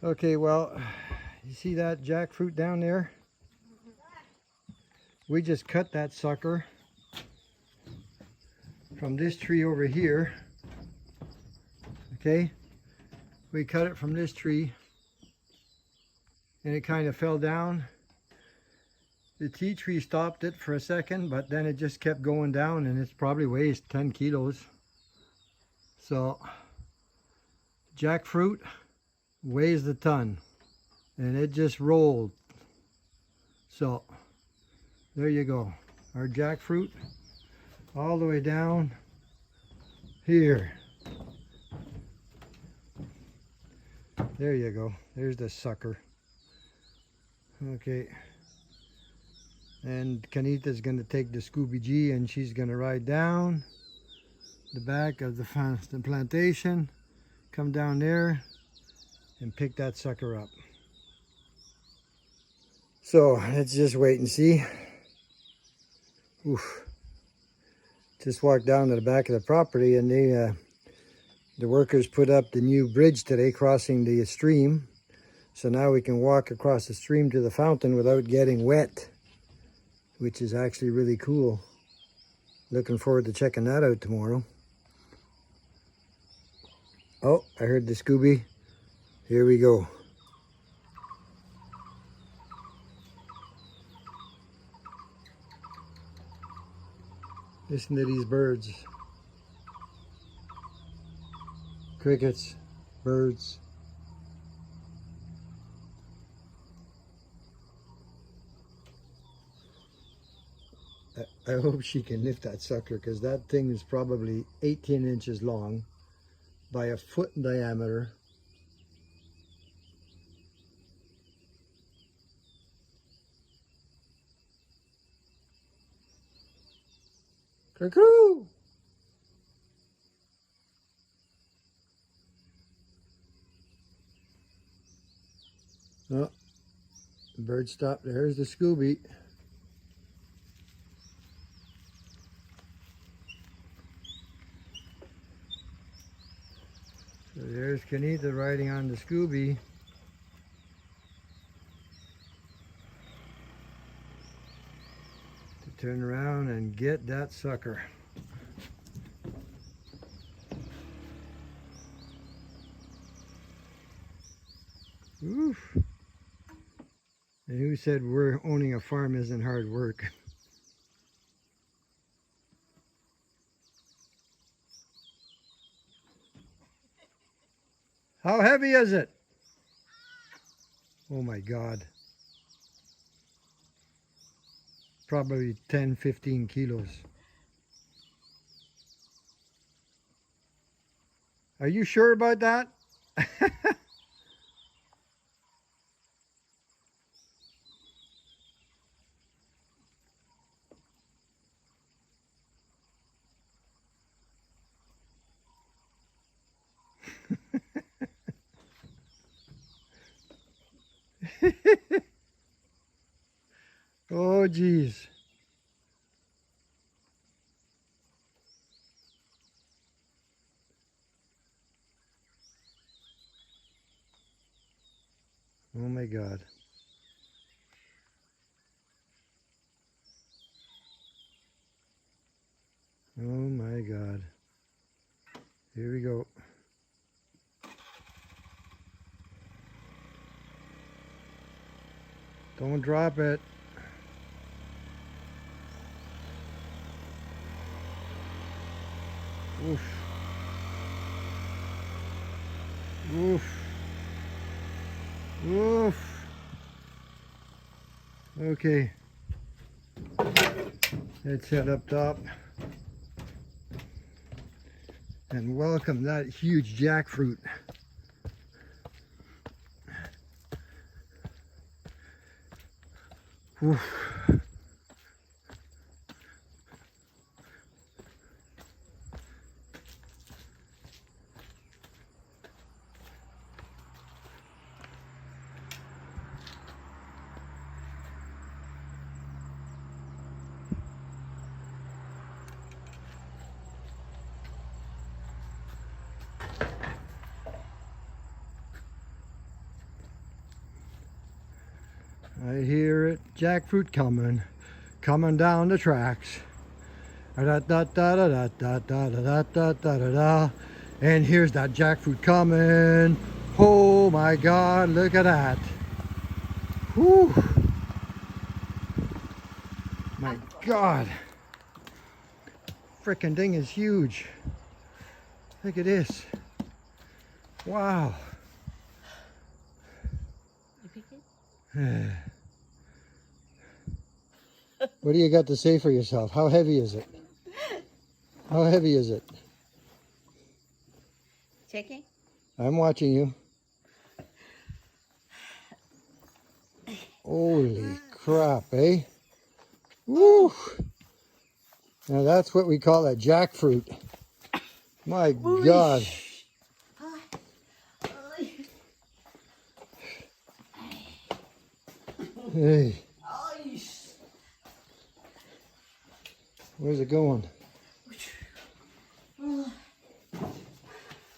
Okay, well, you see that jackfruit down there? We just cut that sucker from this tree over here. Okay, we cut it from this tree and it kind of fell down. The tea tree stopped it for a second, but then it just kept going down, and it's probably weighs 10 kilos. So jackfruit weighs a ton, and it just rolled. So there you go, our jackfruit all the way down here. There you go, there's the sucker. Okay, and Kanittha's going to take the ScoobyJ and she's going to ride down the back of the plantation, come down there and pick that sucker up. So let's just wait and see. Oof. Just walked down to the back of the property, and the workers put up the new bridge today crossing the stream. So now we can walk across the stream to the fountain without getting wet, which is actually really cool. Looking forward to checking that out tomorrow. Oh, I heard the Scooby. Here we go. Listen to these birds. Crickets, birds. I hope she can lift that sucker, because that thing is probably 18 inches long by a foot in diameter. Cuckoo! Oh, the bird stopped. There's the Scooby. So there's Kanittha riding on the Scooby. To turn around and get that sucker. Oof. And who said owning a farm isn't hard work? How heavy is it? Oh my God. Probably 10, 15 kilos. Are you sure about that? Oh, geez. Oh my God. Oh my God. Here we go. Don't drop it. Oof. Oof. Oof. Okay. Let's head up top and welcome that huge jackfruit. Oof. I hear it, jackfruit coming down the tracks. Da da da da da da da da da da da da. And here's that jackfruit coming. Oh my God, look at that. Whew. My God. Frickin' thing is huge. Look at this. Wow. You pick it? What do you got to say for yourself? How heavy is it? How heavy is it? Checking? I'm watching you. Holy crap, eh? Woo! Now that's what we call a jackfruit. My God. Hey. Where's it going?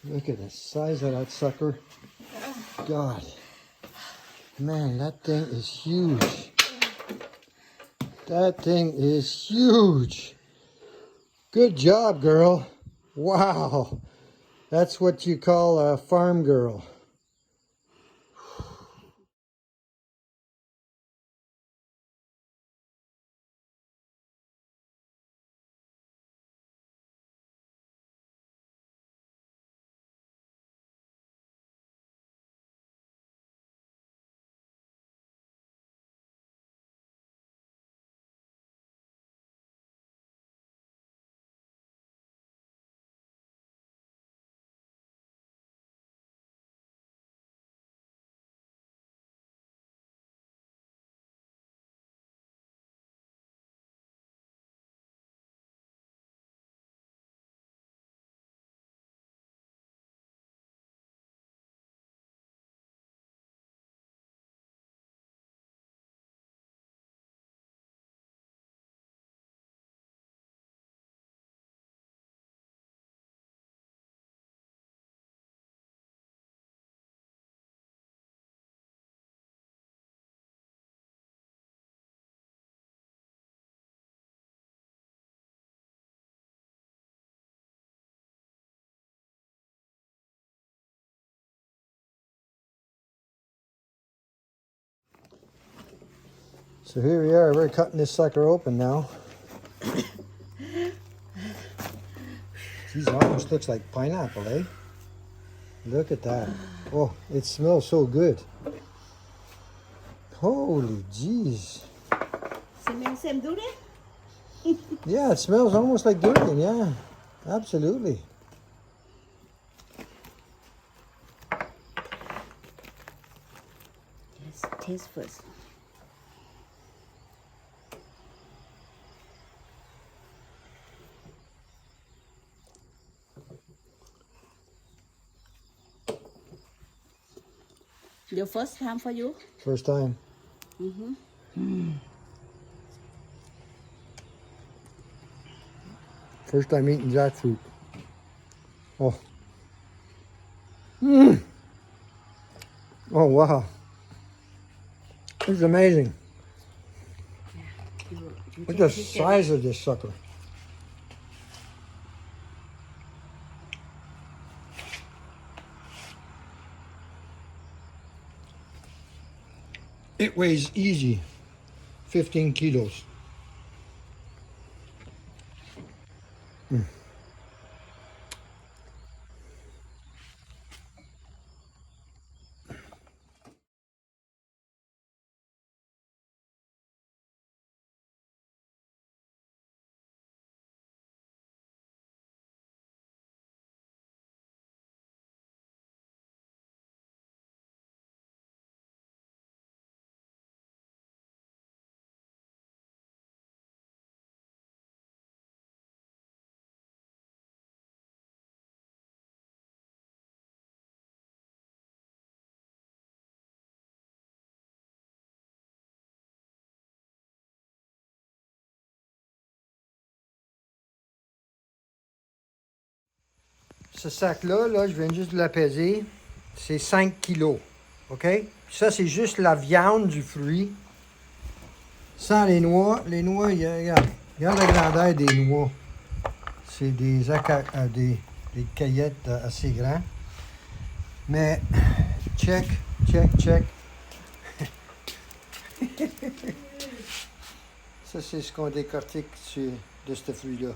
Look at the size of that sucker. God. Man, that thing is huge. That thing is huge. Good job, girl. Wow. That's what you call a farm girl. So here we are, we're cutting this sucker open now. Geez, it almost looks like pineapple, eh? Look at that. Oh, it smells so good. Holy jeez. Smells same durian? Yeah, it smells almost like durian, yeah. Absolutely. Let's taste first. The first time for you? First time. First time eating jackfruit. Oh. Oh, wow. It's amazing. Look at the size of this sucker. It weighs easy 15 kilos. Ce sac-là, là, je viens juste de la peser. C'est 5 kilos. OK? Ça, c'est juste la viande du fruit. Sans les noix, regarde la grandeur des noix. C'est des caillettes assez grands. Mais, check. Ça, c'est ce qu'on décortique de ce fruit-là.